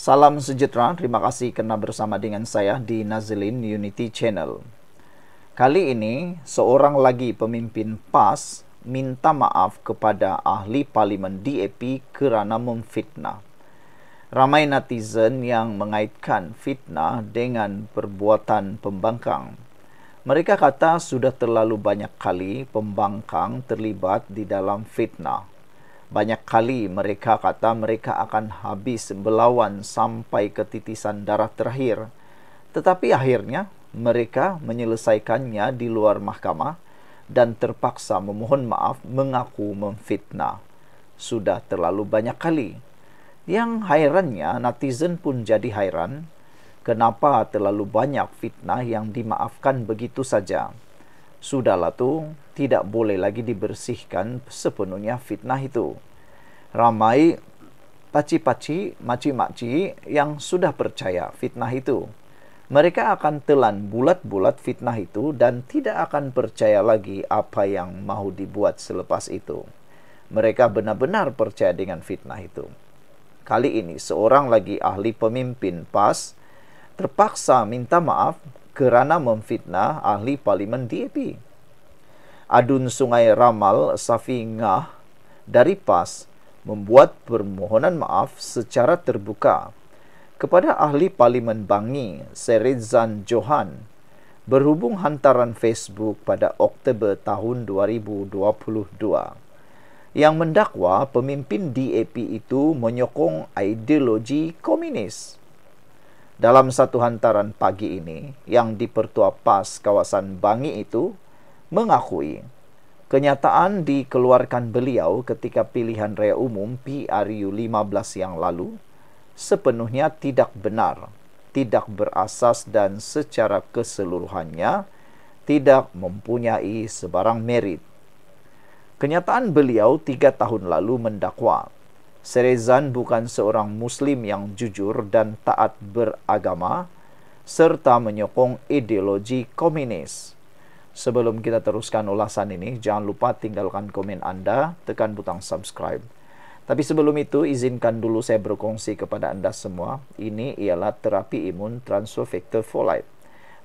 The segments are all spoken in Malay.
Salam sejahtera, terima kasih kerana bersama dengan saya di Nazlin Unity Channel. Kali ini, seorang lagi pemimpin PAS minta maaf kepada ahli parlimen DAP kerana memfitnah. Ramai netizen yang mengaitkan fitnah dengan perbuatan pembangkang. Mereka kata sudah terlalu banyak kali pembangkang terlibat di dalam fitnah. Banyak kali mereka kata mereka akan habis berlawan sampai ke titisan darah terakhir. Tetapi akhirnya mereka menyelesaikannya di luar mahkamah dan terpaksa memohon maaf mengaku memfitnah. Sudah terlalu banyak kali. Yang hairannya netizen pun jadi hairan. Kenapa terlalu banyak fitnah yang dimaafkan begitu saja? Sudahlah tu, tidak boleh lagi dibersihkan sepenuhnya fitnah itu. Ramai paci-paci, maci-maci yang sudah percaya fitnah itu. Mereka akan telan bulat-bulat fitnah itu dan tidak akan percaya lagi apa yang mahu dibuat selepas itu. Mereka benar-benar percaya dengan fitnah itu. Kali ini seorang lagi ahli pemimpin PAS terpaksa minta maaf kerana memfitnah ahli parlimen DAP. Adun Sungai Ramal Safi Ngah dari PAS membuat permohonan maaf secara terbuka kepada ahli parlimen Bangi Serizan Johan berhubung hantaran Facebook pada Oktober tahun 2022 yang mendakwa pemimpin DAP itu menyokong ideologi komunis. Dalam satu hantaran pagi ini, yang di-Pertua PAS kawasan Bangi itu mengakui kenyataan dikeluarkan beliau ketika pilihan raya umum PRU 15 yang lalu sepenuhnya tidak benar, tidak berasas dan secara keseluruhannya tidak mempunyai sebarang merit. Kenyataan beliau 3 tahun lalu mendakwa Serizan bukan seorang Muslim yang jujur dan taat beragama serta menyokong ideologi komunis. Sebelum kita teruskan ulasan ini, jangan lupa tinggalkan komen Anda, tekan butang subscribe. Tapi sebelum itu, izinkan dulu saya berkongsi kepada Anda semua. Ini ialah terapi imun transfer factor folate.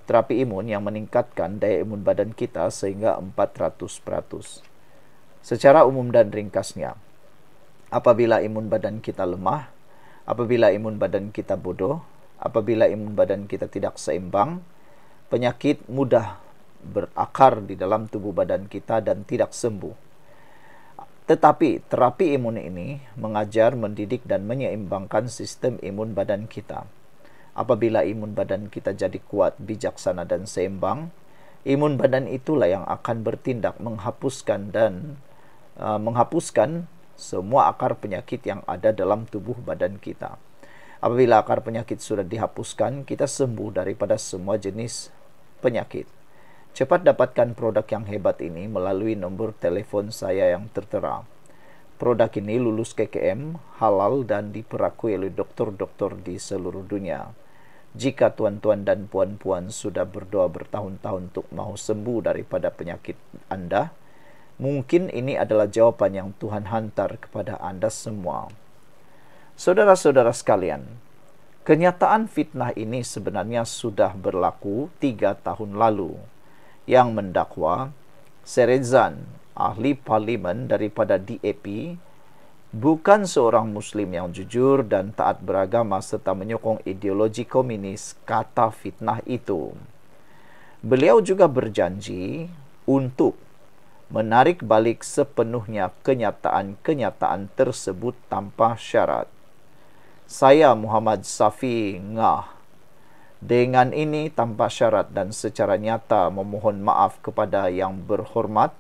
Terapi imun yang meningkatkan daya imun badan kita sehingga 400%. Secara umum dan ringkasnya, apabila imun badan kita lemah, apabila imun badan kita bodoh, apabila imun badan kita tidak seimbang, penyakit mudah berakar di dalam tubuh badan kita dan tidak sembuh. Tetapi terapi imun ini mengajar, mendidik dan menyeimbangkan sistem imun badan kita. Apabila imun badan kita jadi kuat, bijaksana dan seimbang, imun badan itulah yang akan bertindak menghapuskan semua akar penyakit yang ada dalam tubuh badan kita. Apabila akar penyakit sudah dihapuskan, kita sembuh daripada semua jenis penyakit. Cepat dapatkan produk yang hebat ini melalui nombor telefon saya yang tertera. Produk ini lulus KKM, halal dan diperakui oleh doktor-doktor di seluruh dunia. Jika tuan-tuan dan puan-puan sudah berdoa bertahun-tahun untuk mahu sembuh daripada penyakit Anda, mungkin ini adalah jawapan yang Tuhan hantar kepada Anda semua. Saudara-saudara sekalian, kenyataan fitnah ini sebenarnya sudah berlaku 3 tahun lalu, yang mendakwa Serizan, ahli parlimen daripada DAP, bukan seorang Muslim yang jujur dan taat beragama serta menyokong ideologi komunis, kata fitnah itu. Beliau juga berjanji untuk menarik balik sepenuhnya kenyataan-kenyataan tersebut tanpa syarat. Saya Muhammad Safi Ngah dengan ini tanpa syarat dan secara nyata memohon maaf kepada yang berhormat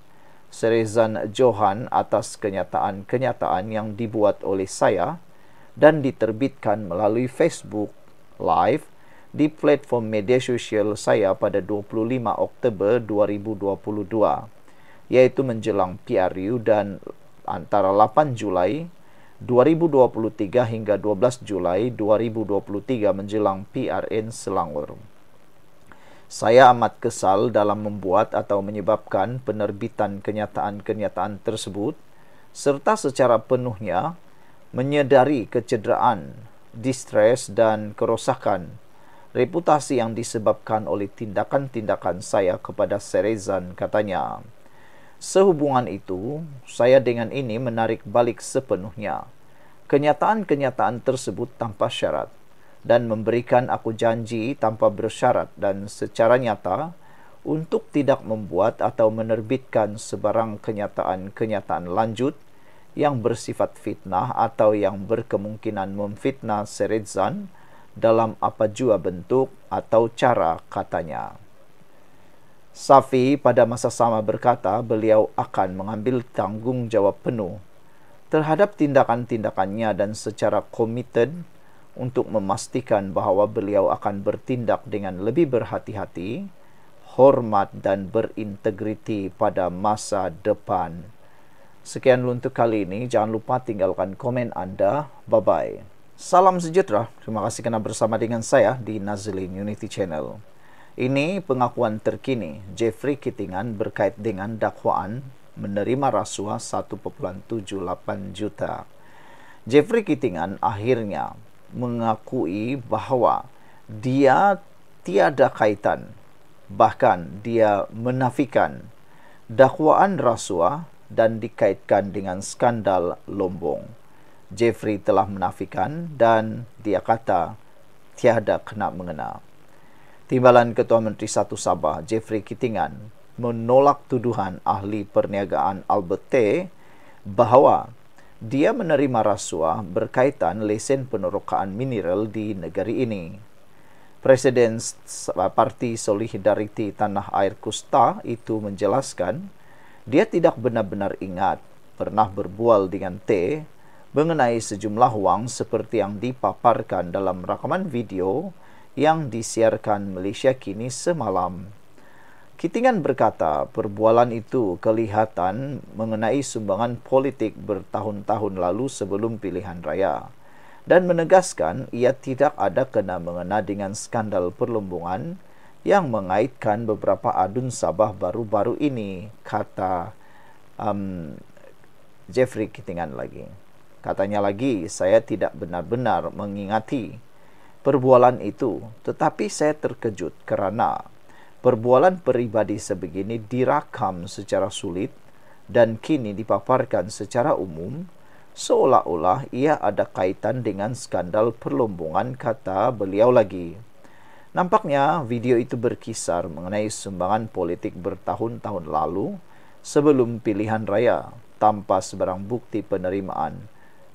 Serizan Johan atas kenyataan-kenyataan yang dibuat oleh saya dan diterbitkan melalui Facebook Live di platform media sosial saya pada 25 Oktober 2022, yaitu menjelang PRU dan antara 8 Julai 2023 hingga 12 Julai 2023 menjelang PRN Selangor. Saya amat kesal dalam membuat atau menyebabkan penerbitan kenyataan-kenyataan tersebut serta secara penuhnya menyedari kecederaan distres, dan kerosakan reputasi yang disebabkan oleh tindakan-tindakan saya kepada Serezan, katanya. Sehubungan itu, saya dengan ini menarik balik sepenuhnya kenyataan-kenyataan tersebut tanpa syarat dan memberikan aku janji tanpa bersyarat dan secara nyata untuk tidak membuat atau menerbitkan sebarang kenyataan-kenyataan lanjut yang bersifat fitnah atau yang berkemungkinan memfitnah Serezan dalam apa jua bentuk atau cara, katanya. Safi pada masa sama berkata beliau akan mengambil tanggungjawab penuh terhadap tindakan-tindakannya dan secara komited untuk memastikan bahawa beliau akan bertindak dengan lebih berhati-hati, hormat dan berintegriti pada masa depan. Sekian untuk kali ini. Jangan lupa tinggalkan komen Anda. Bye-bye. Salam sejahtera. Terima kasih kerana bersama dengan saya di Nazlin Unity Channel. Ini pengakuan terkini Jeffrey Kittingan berkait dengan dakwaan menerima rasuah 1,78 juta. Jeffrey Kittingan akhirnya mengakui bahawa dia tiada kaitan, bahkan dia menafikan dakwaan rasuah dan dikaitkan dengan skandal Lombong. Jeffrey telah menafikan dan dia kata tiada kena mengena. Timbalan Ketua Menteri Satu Sabah Jeffrey Kittingan menolak tuduhan ahli perniagaan Albert T bahawa dia menerima rasuah berkaitan lesen penerokaan mineral di negeri ini. Presiden Parti Solidariti Tanah Air Kusta itu menjelaskan dia tidak benar-benar ingat pernah berbual dengan T mengenai sejumlah wang seperti yang dipaparkan dalam rakaman video yang disiarkan Malaysia Kini semalam. Kittingan berkata perbualan itu kelihatan mengenai sumbangan politik bertahun-tahun lalu sebelum pilihan raya dan menegaskan ia tidak ada kena-mengena dengan skandal perlombongan yang mengaitkan beberapa adun Sabah baru-baru ini, kata Jeffrey Kittingan lagi. Katanya lagi, saya tidak benar-benar mengingati perbualan itu, tetapi saya terkejut kerana perbualan peribadi sebegini dirakam secara sulit dan kini dipaparkan secara umum, seolah-olah ia ada kaitan dengan skandal perlombongan, kata beliau lagi. Nampaknya video itu berkisar mengenai sumbangan politik bertahun-tahun lalu sebelum pilihan raya tanpa sebarang bukti penerimaan.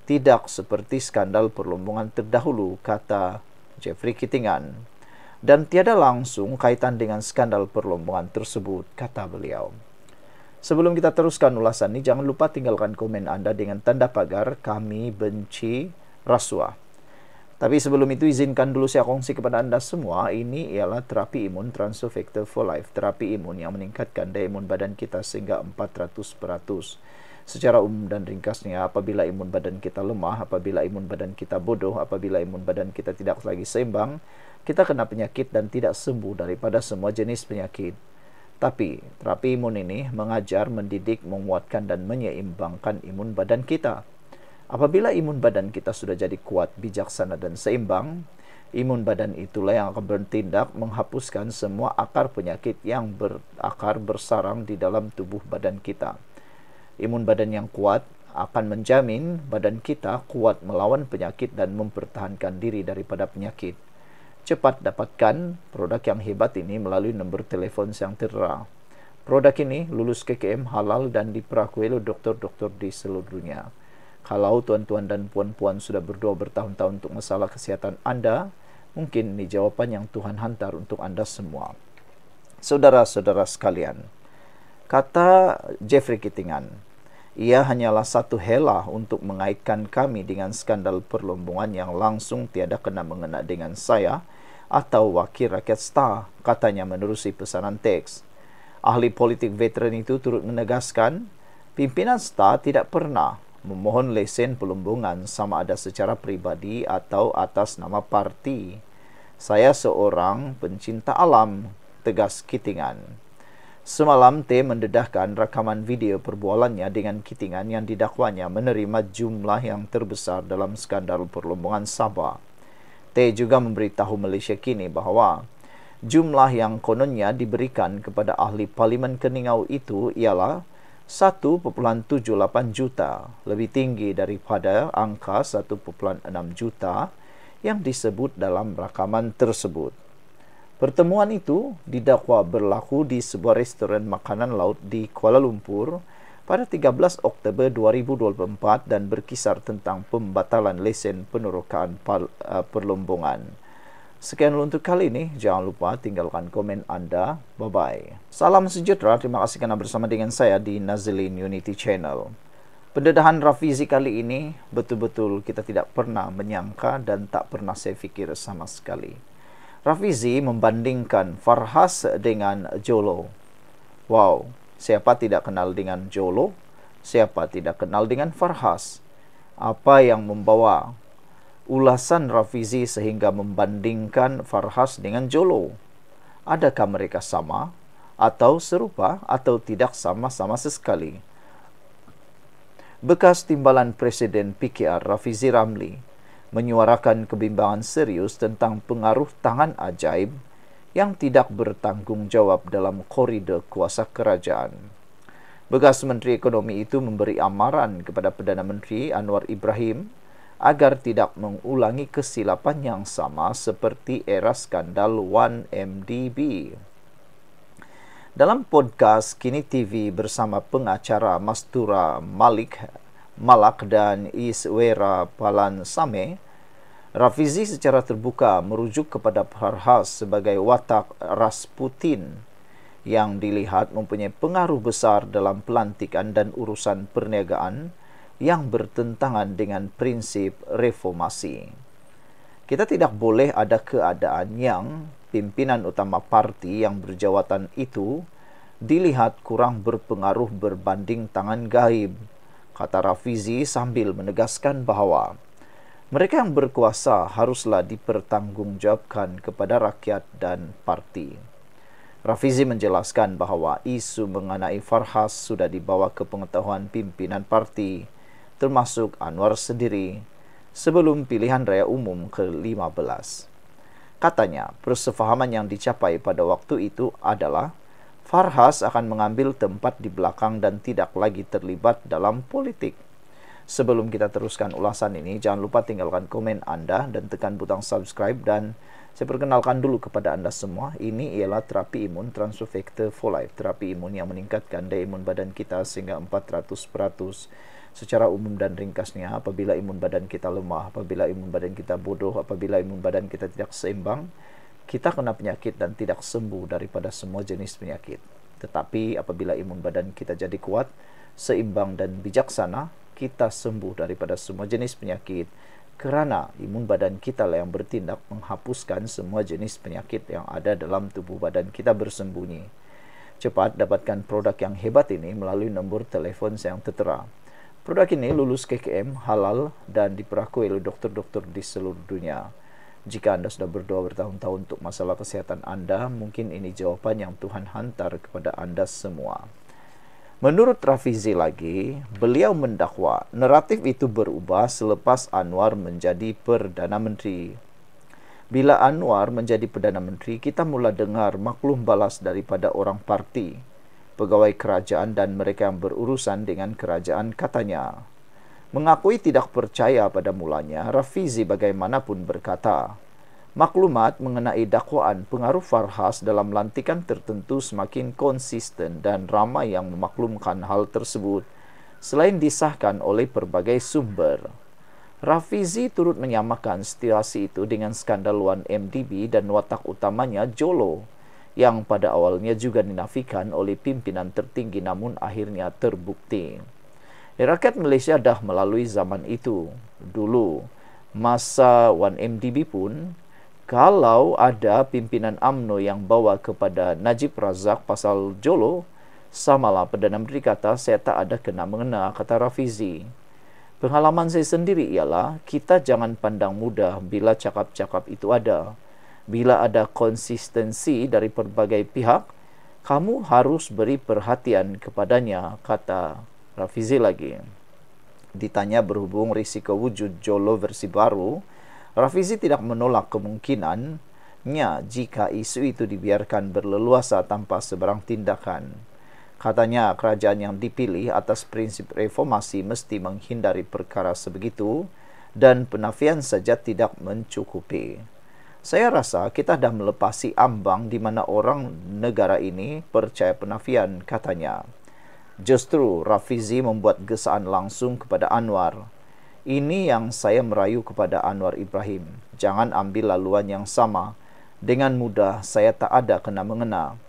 Tidak seperti skandal perlombongan terdahulu, kata Jeffrey Kittingan. Dan tiada langsung kaitan dengan skandal perlombongan tersebut, kata beliau. Sebelum kita teruskan ulasan ini, jangan lupa tinggalkan komen Anda dengan tanda pagar kami benci rasuah. Tapi sebelum itu izinkan dulu saya kongsi kepada Anda semua, ini ialah terapi imun Transfer Factor for Life, terapi imun yang meningkatkan daya imun badan kita sehingga 400%. Secara umum dan ringkasnya, apabila imun badan kita lemah, apabila imun badan kita bodoh, apabila imun badan kita tidak lagi seimbang, kita kena penyakit dan tidak sembuh daripada semua jenis penyakit. Tapi, terapi imun ini mengajar, mendidik, menguatkan dan menyeimbangkan imun badan kita. Apabila imun badan kita sudah jadi kuat, bijaksana dan seimbang, imun badan itulah yang akan bertindak menghapuskan semua akar penyakit yang berakar bersarang di dalam tubuh badan kita. Imun badan yang kuat akan menjamin badan kita kuat melawan penyakit dan mempertahankan diri daripada penyakit. Cepat dapatkan produk yang hebat ini melalui nombor telefon yang tertera. Produk ini lulus KKM halal dan diperakui oleh doktor-doktor di seluruh dunia. Kalau tuan-tuan dan puan-puan sudah berdoa bertahun-tahun untuk masalah kesihatan Anda, mungkin ini jawapan yang Tuhan hantar untuk Anda semua. Saudara-saudara sekalian, kata Jeffrey Kittingan, ia hanyalah satu helah untuk mengaitkan kami dengan skandal perlombongan yang langsung tiada kena mengena dengan saya atau wakil rakyat Star, katanya menerusi pesanan teks. Ahli politik veteran itu turut menegaskan, pimpinan Star tidak pernah memohon lesen perlombongan sama ada secara pribadi atau atas nama parti. Saya seorang pencinta alam, tegas Kittingan. Semalam T mendedahkan rakaman video perbualannya dengan Kittingan yang didakwanya menerima jumlah yang terbesar dalam skandal perlombongan Sabah. T juga memberitahu Malaysia Kini bahwa jumlah yang kononnya diberikan kepada ahli Parlimen Keningau itu ialah 1.78 juta, lebih tinggi daripada angka 1.6 juta yang disebut dalam rakaman tersebut. Pertemuan itu didakwa berlaku di sebuah restoran makanan laut di Kuala Lumpur pada 13 Oktober 2024 dan berkisar tentang pembatalan lesen penerokaan perlombongan. Sekian untuk kali ini. Jangan lupa tinggalkan komen Anda. Bye-bye. Salam sejahtera. Terima kasih kerana bersama dengan saya di Nazilin Unity Channel. Pendedahan Rafizi kali ini betul-betul kita tidak pernah menyangka dan tak pernah saya fikir sama sekali. Rafizi membandingkan Farhas dengan Jolo. Wow, siapa tidak kenal dengan Jolo? Siapa tidak kenal dengan Farhas? Apa yang membawa ulasan Rafizi sehingga membandingkan Farhas dengan Jolo? Adakah mereka sama atau serupa atau tidak sama-sama sekali? Bekas timbalan Presiden PKR Rafizi Ramli menyuarakan kebimbangan serius tentang pengaruh tangan ajaib yang tidak bertanggung jawab dalam koridor kuasa kerajaan. Bekas Menteri Ekonomi itu memberi amaran kepada Perdana Menteri Anwar Ibrahim agar tidak mengulangi kesilapan yang sama seperti era skandal 1MDB. Dalam podcast Kini TV bersama pengacara Mastura Malak dan Iswera Palan Same, Rafizi secara terbuka merujuk kepada Farhas sebagai watak Rasputin yang dilihat mempunyai pengaruh besar dalam pelantikan dan urusan perniagaan yang bertentangan dengan prinsip reformasi. Kita tidak boleh ada keadaan yang pimpinan utama parti yang berjawatan itu dilihat kurang berpengaruh berbanding tangan gaib, kata Rafizi sambil menegaskan bahawa mereka yang berkuasa haruslah dipertanggungjawabkan kepada rakyat dan parti. Rafizi menjelaskan bahawa isu mengenai Farhas sudah dibawa ke pengetahuan pimpinan parti, termasuk Anwar sendiri, sebelum pilihan raya umum ke-15. Katanya, persefahaman yang dicapai pada waktu itu adalah Farhas akan mengambil tempat di belakang dan tidak lagi terlibat dalam politik. Sebelum kita teruskan ulasan ini, jangan lupa tinggalkan komen Anda dan tekan butang subscribe. Dan saya perkenalkan dulu kepada Anda semua, ini ialah terapi imun Transfer Factor for Life, terapi imun yang meningkatkan daya imun badan kita sehingga 400%. Secara umum dan ringkasnya, apabila imun badan kita lemah, apabila imun badan kita bodoh, apabila imun badan kita tidak seimbang, kita kena penyakit dan tidak sembuh daripada semua jenis penyakit. Tetapi apabila imun badan kita jadi kuat, seimbang dan bijaksana, kita sembuh daripada semua jenis penyakit, kerana imun badan kita lah yang bertindak menghapuskan semua jenis penyakit yang ada dalam tubuh badan kita bersembunyi. Cepat dapatkan produk yang hebat ini melalui nombor telefon yang tertera. Produk ini lulus KKM, halal dan diperakui oleh doktor-doktor di seluruh dunia. Jika Anda sudah berdoa bertahun-tahun untuk masalah kesihatan Anda, mungkin ini jawapan yang Tuhan hantar kepada Anda semua. Menurut Rafizi lagi, beliau mendakwa naratif itu berubah selepas Anwar menjadi Perdana Menteri. Bila Anwar menjadi Perdana Menteri, kita mula dengar maklum balas daripada orang parti, pegawai kerajaan dan mereka yang berurusan dengan kerajaan. Katanya, mengakui tidak percaya pada mulanya, Rafizi bagaimanapun berkata, maklumat mengenai dakwaan pengaruh Farhas dalam lantikan tertentu semakin konsisten dan ramai yang memaklumkan hal tersebut selain disahkan oleh berbagai sumber. Rafizi turut menyamakan situasi itu dengan skandal 1MDB dan watak utamanya Jolo yang pada awalnya juga dinafikan oleh pimpinan tertinggi namun akhirnya terbukti. Rakyat Malaysia dah melalui zaman itu. Dulu, masa 1MDB pun, kalau ada pimpinan UMNO yang bawa kepada Najib Razak pasal Jolo, samalah Perdana Menteri kata, saya tak ada kena-mengena, kata Rafizi. Pengalaman saya sendiri ialah, kita jangan pandang mudah bila cakap-cakap itu ada. Bila ada konsistensi dari berbagai pihak, kamu harus beri perhatian kepadanya, kata Rafizi lagi. Ditanya berhubung risiko wujud Jolo versi baru, Rafizi tidak menolak kemungkinannya jika isu itu dibiarkan berleluasa tanpa sebarang tindakan. Katanya kerajaan yang dipilih atas prinsip reformasi mesti menghindari perkara sebegitu dan penafian saja tidak mencukupi. Saya rasa kita dah melepasi ambang di mana orang negara ini percaya penafian, katanya. Justru Rafizi membuat gesaan langsung kepada Anwar. Ini yang saya merayu kepada Anwar Ibrahim. Jangan ambil laluan yang sama. Dengan mudah saya tak ada kena-mengena.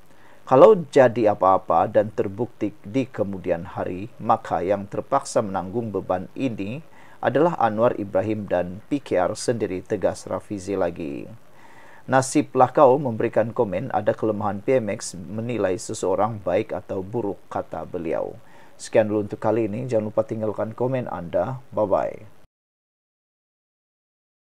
Kalau jadi apa-apa dan terbukti di kemudian hari, maka yang terpaksa menanggung beban ini adalah Anwar Ibrahim dan PKR sendiri, tegas Rafizi lagi. Nasiblah kau memberikan komen ada kelemahan PMX menilai seseorang baik atau buruk, kata beliau. Sekian dulu untuk kali ini. Jangan lupa tinggalkan komen Anda. Bye-bye.